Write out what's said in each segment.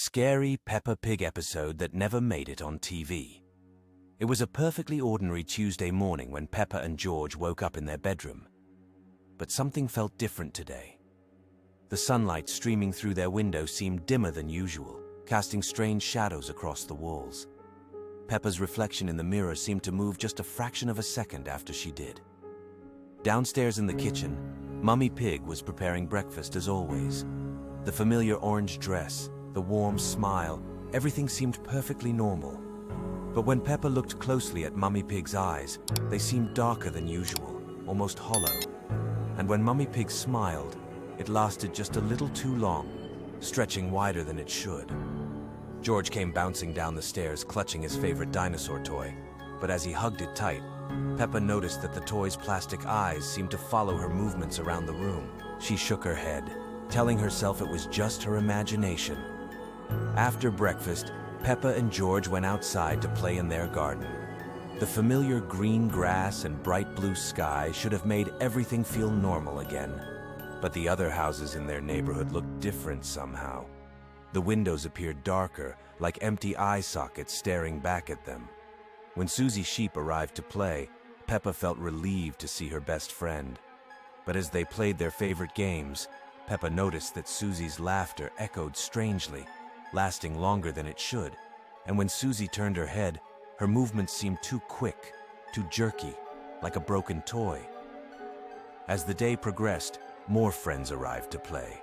scary Peppa Pig episode that never made it on TV. It was a perfectly ordinary Tuesday morning when Peppa and George woke up in their bedroom. But something felt different today. The sunlight streaming through their window seemed dimmer than usual, casting strange shadows across the walls. Peppa's reflection in the mirror seemed to move just a fraction of a second after she did. Downstairs in the kitchen, Mummy Pig was preparing breakfast as always. The familiar orange dress, the warm smile, everything seemed perfectly normal. But when Peppa looked closely at Mummy Pig's eyes, they seemed darker than usual, almost hollow. And when Mummy Pig smiled, it lasted just a little too long, stretching wider than it should. George came bouncing down the stairs, clutching his favorite dinosaur toy. But as he hugged it tight, Peppa noticed that the toy's plastic eyes seemed to follow her movements around the room. She shook her head, telling herself it was just her imagination. After breakfast, Peppa and George went outside to play in their garden. The familiar green grass and bright blue sky should have made everything feel normal again. But the other houses in their neighborhood looked different somehow. The windows appeared darker, like empty eye sockets staring back at them. When Susie Sheep arrived to play, Peppa felt relieved to see her best friend. But as they played their favorite games, Peppa noticed that Susie's laughter echoed strangely, lasting longer than it should. And when Susie turned her head, her movements seemed too quick, too jerky, like a broken toy. As the day progressed, more friends arrived to play.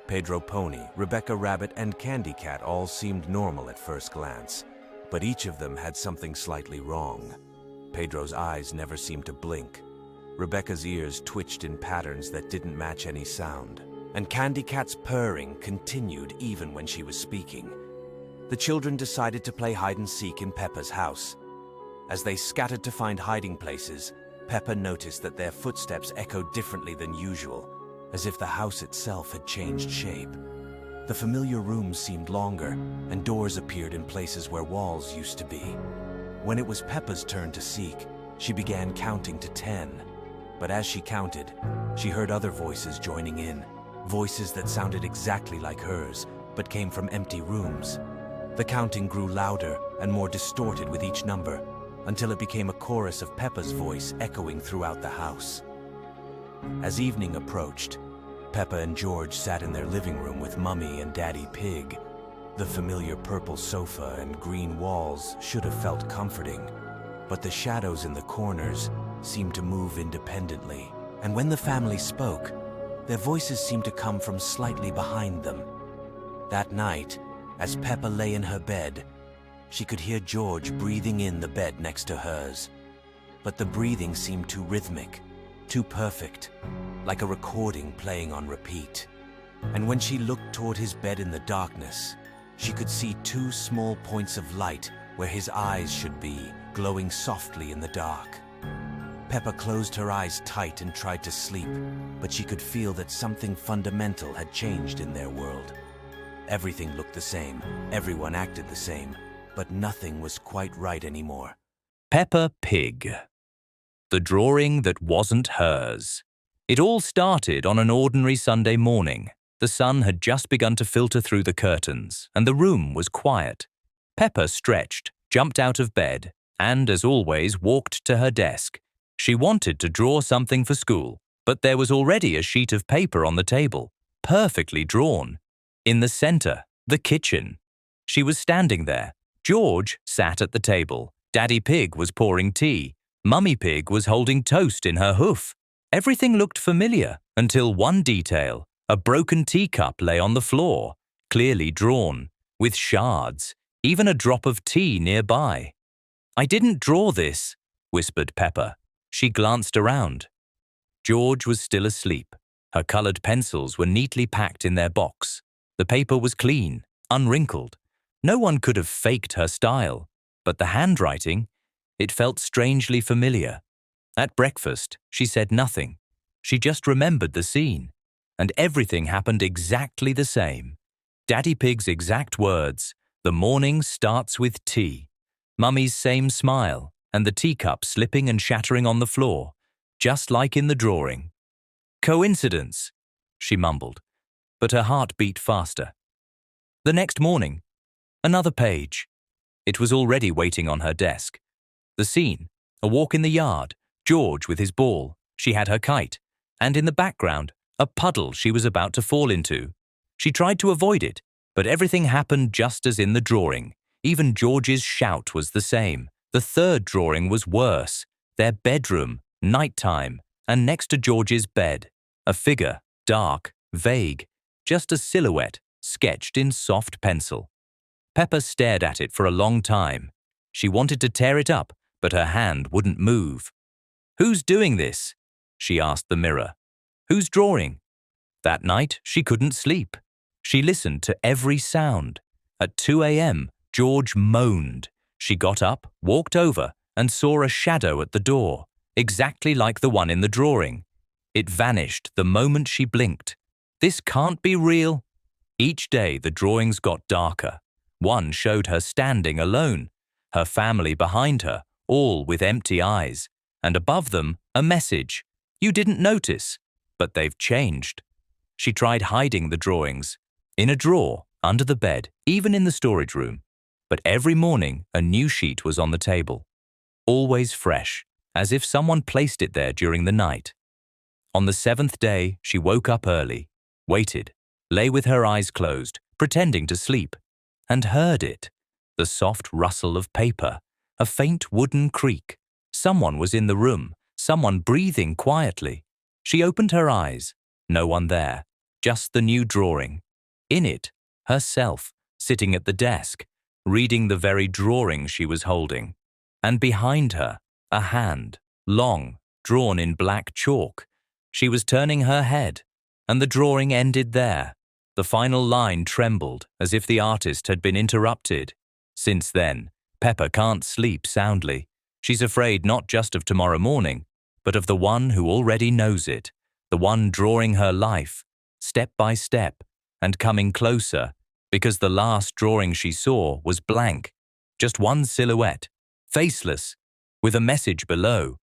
Pedro Pony, Rebecca Rabbit, and Candy Cat all seemed normal at first glance, but each of them had something slightly wrong. Pedro's eyes never seemed to blink. Rebecca's ears twitched in patterns that didn't match any sound, and Candy Cat's purring continued even when she was speaking. The children decided to play hide-and-seek in Peppa's house. As they scattered to find hiding places, Peppa noticed that their footsteps echoed differently than usual, as if the house itself had changed shape. The familiar rooms seemed longer, and doors appeared in places where walls used to be. When it was Peppa's turn to seek, she began counting to 10. But as she counted, she heard other voices joining in, voices that sounded exactly like hers, but came from empty rooms. The counting grew louder and more distorted with each number, until it became a chorus of Peppa's voice echoing throughout the house. As evening approached, Peppa and George sat in their living room with Mummy and Daddy Pig. The familiar purple sofa and green walls should have felt comforting, but the shadows in the corners seemed to move independently. And when the family spoke, their voices seemed to come from slightly behind them. That night, as Peppa lay in her bed, she could hear George breathing in the bed next to hers. But the breathing seemed too rhythmic, too perfect, like a recording playing on repeat. And when she looked toward his bed in the darkness, she could see two small points of light where his eyes should be, glowing softly in the dark. Peppa closed her eyes tight and tried to sleep, but she could feel that something fundamental had changed in their world. Everything looked the same, everyone acted the same, but nothing was quite right anymore. Peppa Pig. The drawing that wasn't hers. It all started on an ordinary Sunday morning. The sun had just begun to filter through the curtains, and the room was quiet. Peppa stretched, jumped out of bed, and, as always, walked to her desk. She wanted to draw something for school, but there was already a sheet of paper on the table, perfectly drawn. In the center, the kitchen. She was standing there. George sat at the table. Daddy Pig was pouring tea. Mummy Pig was holding toast in her hoof. Everything looked familiar until one detail. A broken teacup lay on the floor, clearly drawn, with shards, even a drop of tea nearby. "I didn't draw this," whispered Peppa. She glanced around. George was still asleep. Her colored pencils were neatly packed in their box. The paper was clean, unwrinkled. No one could have faked her style, but the handwriting, it felt strangely familiar. At breakfast, she said nothing. She just remembered the scene. And everything happened exactly the same. Daddy Pig's exact words, "The morning starts with tea." Mummy's same smile, and the teacup slipping and shattering on the floor, just like in the drawing. "Coincidence," she mumbled, but her heart beat faster. The next morning, Another page. It was already waiting on her desk. The scene, a walk in the yard, George with his ball, she had her kite, and in the background, a puddle she was about to fall into. She tried to avoid it, but everything happened just as in the drawing. Even George's shout was the same. The third drawing was worse. Their bedroom, nighttime, and next to George's bed, a figure, dark, vague, just a silhouette, sketched in soft pencil. Peppa stared at it for a long time. She wanted to tear it up, but her hand wouldn't move. "Who's doing this?" she asked the mirror. "Who's drawing?" That night, she couldn't sleep. She listened to every sound. At 2 a.m., George moaned. She got up, walked over, and saw a shadow at the door, exactly like the one in the drawing. It vanished the moment she blinked. This can't be real. Each day, the drawings got darker. One showed her standing alone, her family behind her, all with empty eyes, and above them, a message. "You didn't notice, but they've changed." She tried hiding the drawings, in a drawer, under the bed, even in the storage room. But every morning, a new sheet was on the table, always fresh, as if someone placed it there during the night. On the 7th day, she woke up early, waited, lay with her eyes closed, pretending to sleep, and heard it. The soft rustle of paper, a faint wooden creak. Someone was in the room, someone breathing quietly. She opened her eyes. No one there, just the new drawing. In it, herself, sitting at the desk, reading the very drawing she was holding. And behind her, a hand, long, drawn in black chalk. She was turning her head, and the drawing ended there. The final line trembled, as if the artist had been interrupted. Since then, Peppa can't sleep soundly. She's afraid not just of tomorrow morning, but of the one who already knows it, the one drawing her life, step by step, and coming closer, because the last drawing she saw was blank, just one silhouette, faceless, with a message below.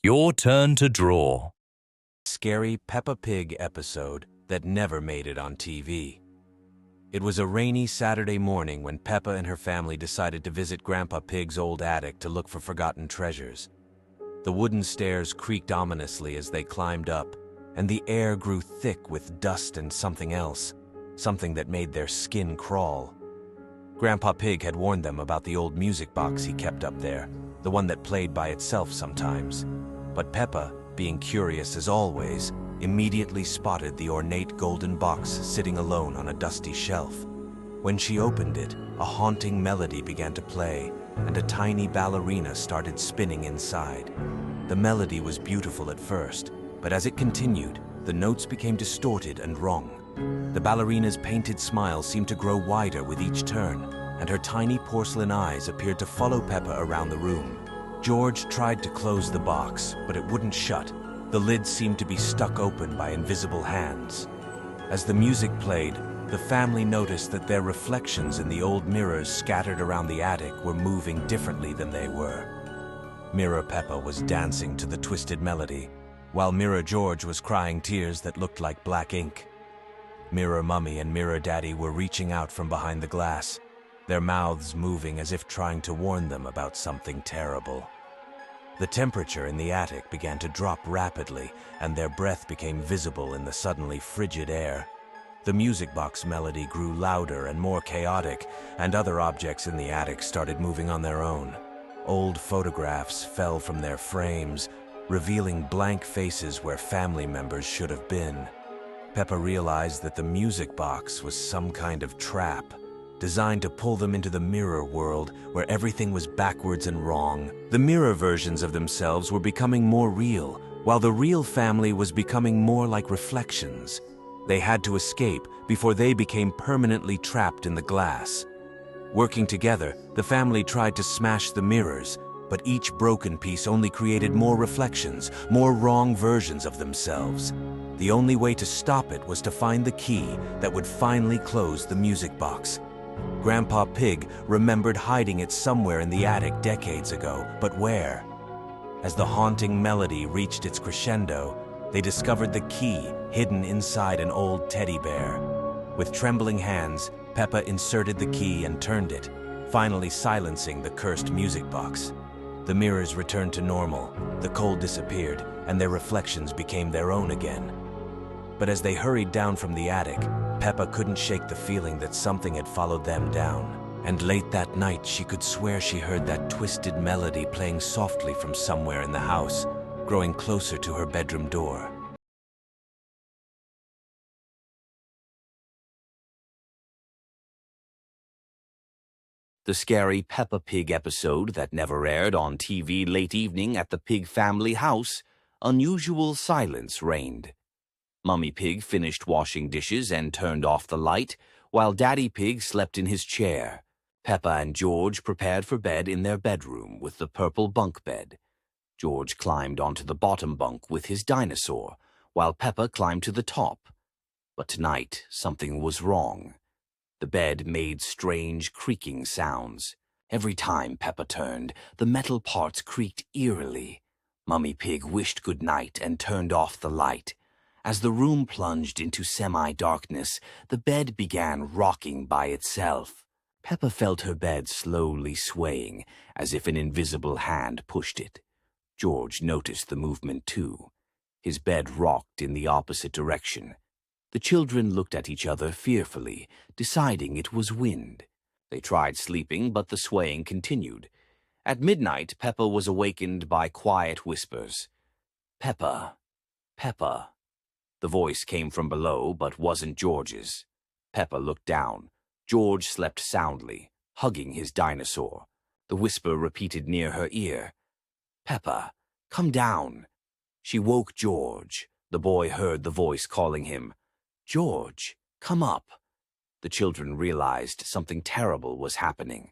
"Your turn to draw." Scary Peppa Pig episode that never made it on TV. It was a rainy Saturday morning when Peppa and her family decided to visit Grandpa Pig's old attic to look for forgotten treasures. The wooden stairs creaked ominously as they climbed up, and the air grew thick with dust and something else, something that made their skin crawl. Grandpa Pig had warned them about the old music box he kept up there, the one that played by itself sometimes. But Peppa, being curious as always, immediately spotted the ornate golden box sitting alone on a dusty shelf. When she opened it, a haunting melody began to play, and a tiny ballerina started spinning inside. The melody was beautiful at first, but as it continued, the notes became distorted and wrong. The ballerina's painted smile seemed to grow wider with each turn, and her tiny porcelain eyes appeared to follow Peppa around the room. George tried to close the box, but it wouldn't shut. The lid seemed to be stuck open by invisible hands. As the music played, the family noticed that their reflections in the old mirrors scattered around the attic were moving differently than they were. Mirror Peppa was dancing to the twisted melody, while Mirror George was crying tears that looked like black ink. Mirror Mummy and Mirror Daddy were reaching out from behind the glass, their mouths moving as if trying to warn them about something terrible. The temperature in the attic began to drop rapidly, and their breath became visible in the suddenly frigid air. The music box melody grew louder and more chaotic, and other objects in the attic started moving on their own. Old photographs fell from their frames, revealing blank faces where family members should have been. Peppa realized that the music box was some kind of trap, designed to pull them into the mirror world where everything was backwards and wrong. The mirror versions of themselves were becoming more real, while the real family was becoming more like reflections. They had to escape before they became permanently trapped in the glass. Working together, the family tried to smash the mirrors, but each broken piece only created more reflections, more wrong versions of themselves. The only way to stop it was to find the key that would finally close the music box. Grandpa Pig remembered hiding it somewhere in the attic decades ago, but where? As the haunting melody reached its crescendo, they discovered the key hidden inside an old teddy bear. With trembling hands, Peppa inserted the key and turned it, finally silencing the cursed music box. The mirrors returned to normal, the cold disappeared, and their reflections became their own again. But as they hurried down from the attic, Peppa couldn't shake the feeling that something had followed them down. And late that night, she could swear she heard that twisted melody playing softly from somewhere in the house, growing closer to her bedroom door. The scary Peppa Pig episode that never aired on TV late evening at the Pig family house, unusual silence reigned. Mummy Pig finished washing dishes and turned off the light, while Daddy Pig slept in his chair. Peppa and George prepared for bed in their bedroom with the purple bunk bed. George climbed onto the bottom bunk with his dinosaur, while Peppa climbed to the top. But tonight, something was wrong. The bed made strange creaking sounds. Every time Peppa turned, the metal parts creaked eerily. Mummy Pig wished good night and turned off the light. As the room plunged into semi-darkness, the bed began rocking by itself. Peppa felt her bed slowly swaying, as if an invisible hand pushed it. George noticed the movement too. His bed rocked in the opposite direction. The children looked at each other fearfully, deciding it was wind. They tried sleeping, but the swaying continued. At midnight, Peppa was awakened by quiet whispers. "Peppa, Peppa." The voice came from below, but wasn't George's. Peppa looked down. George slept soundly, hugging his dinosaur. The whisper repeated near her ear. "Peppa, come down." She woke George. The boy heard the voice calling him. "George, come up." The children realized something terrible was happening.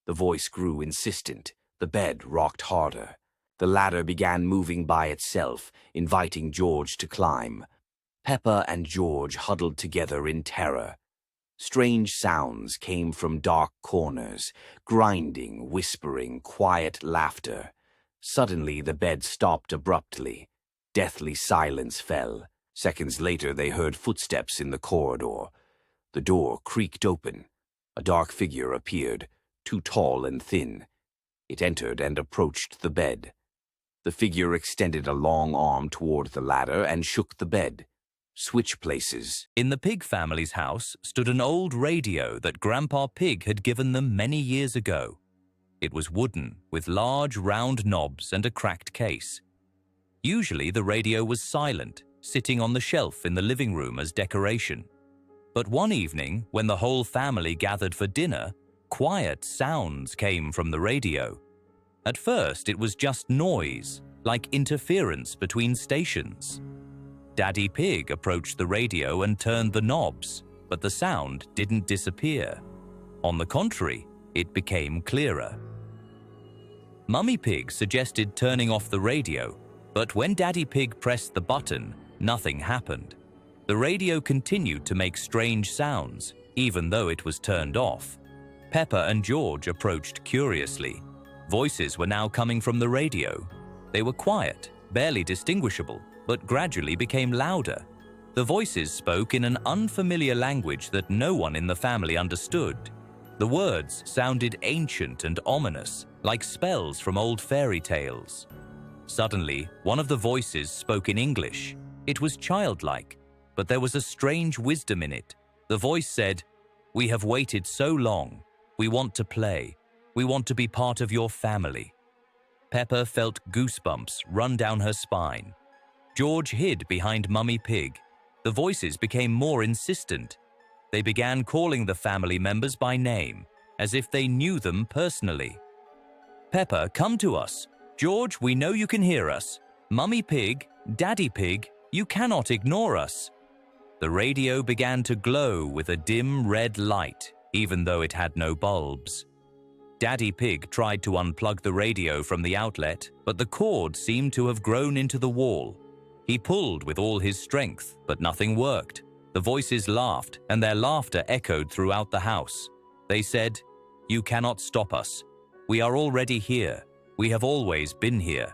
The voice grew insistent. The bed rocked harder. The ladder began moving by itself, inviting George to climb. Peppa and George huddled together in terror. Strange sounds came from dark corners, grinding, whispering, quiet laughter. Suddenly the bed stopped abruptly. Deathly silence fell. Seconds later they heard footsteps in the corridor. The door creaked open. A dark figure appeared, too tall and thin. It entered and approached the bed. The figure extended a long arm toward the ladder and shook the bed. Switch places. In the Pig family's house stood an old radio that Grandpa Pig had given them many years ago. It was wooden, with large round knobs and a cracked case. Usually the radio was silent, sitting on the shelf in the living room as decoration. But one evening, when the whole family gathered for dinner, quiet sounds came from the radio. At first it was just noise, like interference between stations. Daddy Pig approached the radio and turned the knobs, but the sound didn't disappear. On the contrary, it became clearer. Mummy Pig suggested turning off the radio, but when Daddy Pig pressed the button, nothing happened. The radio continued to make strange sounds, even though it was turned off. Peppa and George approached curiously. Voices were now coming from the radio. They were quiet, barely distinguishable, but gradually became louder. The voices spoke in an unfamiliar language that no one in the family understood. The words sounded ancient and ominous, like spells from old fairy tales. Suddenly, one of the voices spoke in English. It was childlike, but there was a strange wisdom in it. The voice said, "We have waited so long. We want to play. We want to be part of your family." Peppa felt goosebumps run down her spine. George hid behind Mummy Pig. The voices became more insistent. They began calling the family members by name, as if they knew them personally. "Peppa, come to us. George, we know you can hear us. Mummy Pig, Daddy Pig, you cannot ignore us." The radio began to glow with a dim red light, even though it had no bulbs. Daddy Pig tried to unplug the radio from the outlet, but the cord seemed to have grown into the wall. He pulled with all his strength, but nothing worked. The voices laughed, and their laughter echoed throughout the house. They said, "You cannot stop us. We are already here. We have always been here."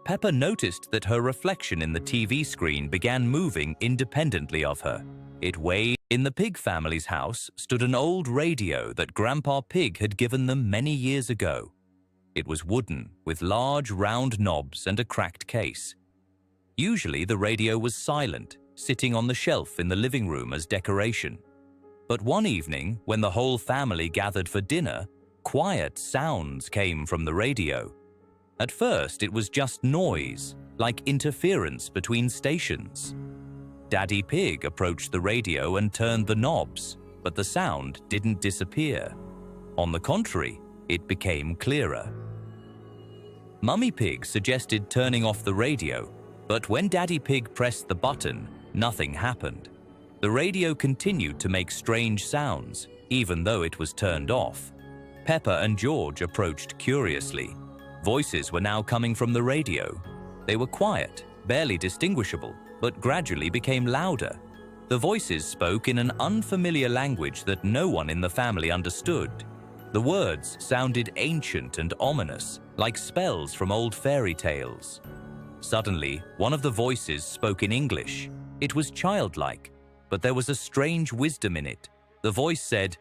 Peppa noticed that her reflection in the TV screen began moving independently of her. It waved In the Pig family's house stood an old radio that Grandpa Pig had given them many years ago. It was wooden, with large round knobs and a cracked case. Usually the radio was silent, sitting on the shelf in the living room as decoration. But one evening, when the whole family gathered for dinner, quiet sounds came from the radio. At first, it was just noise, like interference between stations. Daddy Pig approached the radio and turned the knobs, but the sound didn't disappear. On the contrary, it became clearer. Mummy Pig suggested turning off the radio, but when Daddy Pig pressed the button, nothing happened. The radio continued to make strange sounds, even though it was turned off. Peppa and George approached curiously. Voices were now coming from the radio. They were quiet, barely distinguishable, but gradually became louder. The voices spoke in an unfamiliar language that no one in the family understood. The words sounded ancient and ominous, like spells from old fairy tales. Suddenly, one of the voices spoke in English. It was childlike, but there was a strange wisdom in it. The voice said,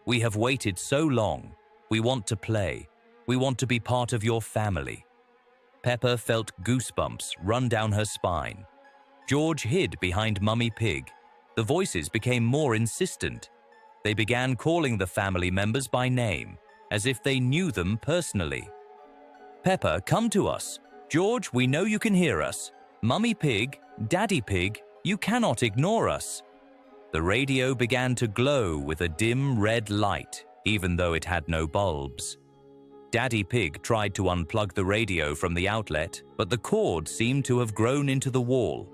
"We have waited so long. We want to play. We want to be part of your family." Peppa felt goosebumps run down her spine. George hid behind Mummy Pig. The voices became more insistent. They began calling the family members by name, as if they knew them personally. "Peppa, come to us. George, we know you can hear us. Mummy Pig, Daddy Pig, you cannot ignore us." The radio began to glow with a dim red light, even though it had no bulbs. Daddy Pig tried to unplug the radio from the outlet, but the cord seemed to have grown into the wall.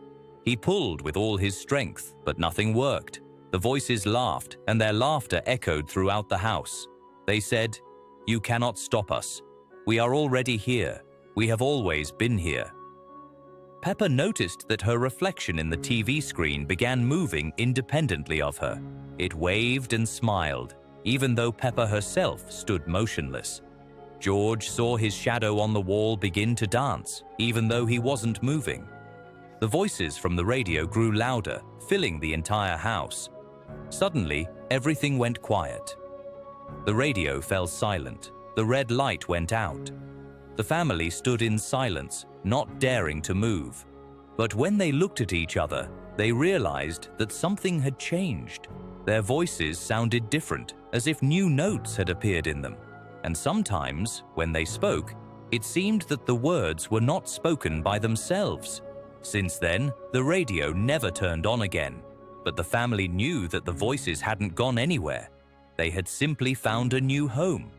He pulled with all his strength, but nothing worked. The voices laughed, and their laughter echoed throughout the house. They said, "You cannot stop us. We are already here. We have always been here." Peppa noticed that her reflection in the TV screen began moving independently of her. It waved and smiled, even though Peppa herself stood motionless. George saw his shadow on the wall begin to dance, even though he wasn't moving. The voices from the radio grew louder, filling the entire house. Suddenly, everything went quiet. The radio fell silent. The red light went out. The family stood in silence, not daring to move. But when they looked at each other, they realized that something had changed. Their voices sounded different, as if new notes had appeared in them. And sometimes, when they spoke, it seemed that the words were not spoken by themselves. Since then, the radio never turned on again, but the family knew that the voices hadn't gone anywhere. They had simply found a new home.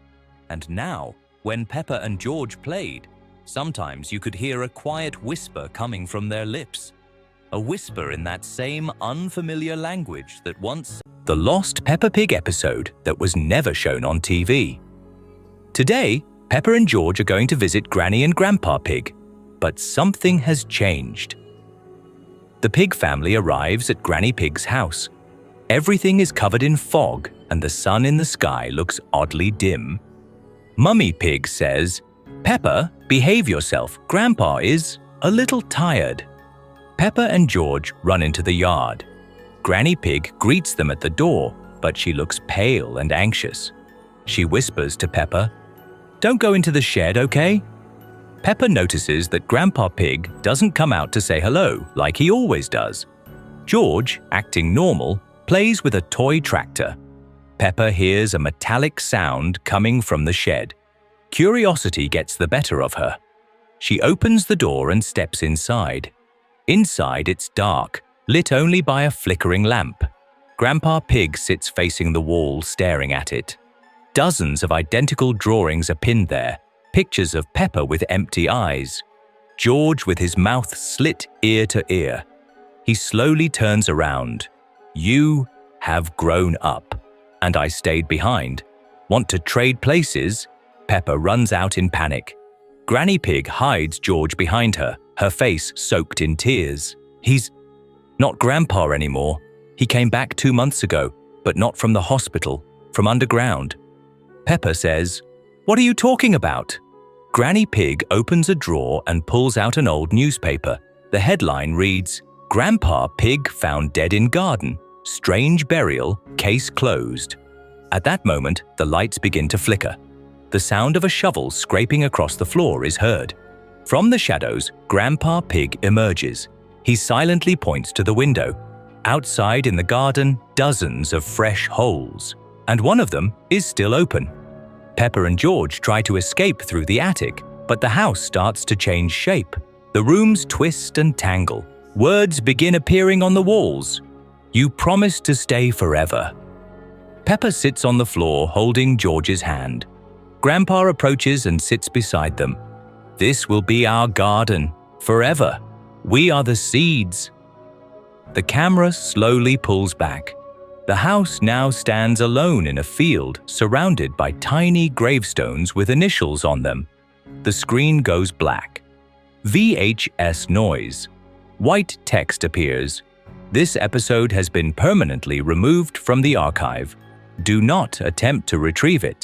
And now, when Peppa and George played, sometimes you could hear a quiet whisper coming from their lips. A whisper in that same unfamiliar language that once... The lost Peppa Pig episode that was never shown on TV. Today, Peppa and George are going to visit Granny and Grandpa Pig, but something has changed. The Pig family arrives at Granny Pig's house. Everything is covered in fog and the sun in the sky looks oddly dim. Mummy Pig says, "Peppa, behave yourself. Grandpa is a little tired." Peppa and George run into the yard. Granny Pig greets them at the door, but she looks pale and anxious. She whispers to Peppa, "Don't go into the shed, okay?" Peppa notices that Grandpa Pig doesn't come out to say hello like he always does. George, acting normal, plays with a toy tractor. Peppa hears a metallic sound coming from the shed. Curiosity gets the better of her. She opens the door and steps inside. Inside it's dark, lit only by a flickering lamp. Grandpa Pig sits facing the wall staring at it. Dozens of identical drawings are pinned there, pictures of Peppa with empty eyes. George with his mouth slit ear to ear. He slowly turns around. "You have grown up, and I stayed behind. Want to trade places?" Peppa runs out in panic. Granny Pig hides George behind her, her face soaked in tears. "He's not Grandpa anymore. He came back 2 months ago, but not from the hospital, from underground." Peppa says, "What are you talking about?" Granny Pig opens a drawer and pulls out an old newspaper. The headline reads, "Grandpa Pig found dead in garden. Strange burial, case closed. At that moment, the lights begin to flicker. The sound of a shovel scraping across the floor is heard. From the shadows, Grandpa Pig emerges. He silently points to the window. Outside in the garden, dozens of fresh holes, and one of them is still open. Peppa and George try to escape through the attic, but the house starts to change shape. The rooms twist and tangle. Words begin appearing on the walls. You promise to stay forever. Peppa sits on the floor holding George's hand. Grandpa approaches and sits beside them. This will be our garden, forever. We are the seeds. The camera slowly pulls back. The house now stands alone in a field surrounded by tiny gravestones with initials on them. The screen goes black. VHS noise. White text appears. This episode has been permanently removed from the archive. Do not attempt to retrieve it.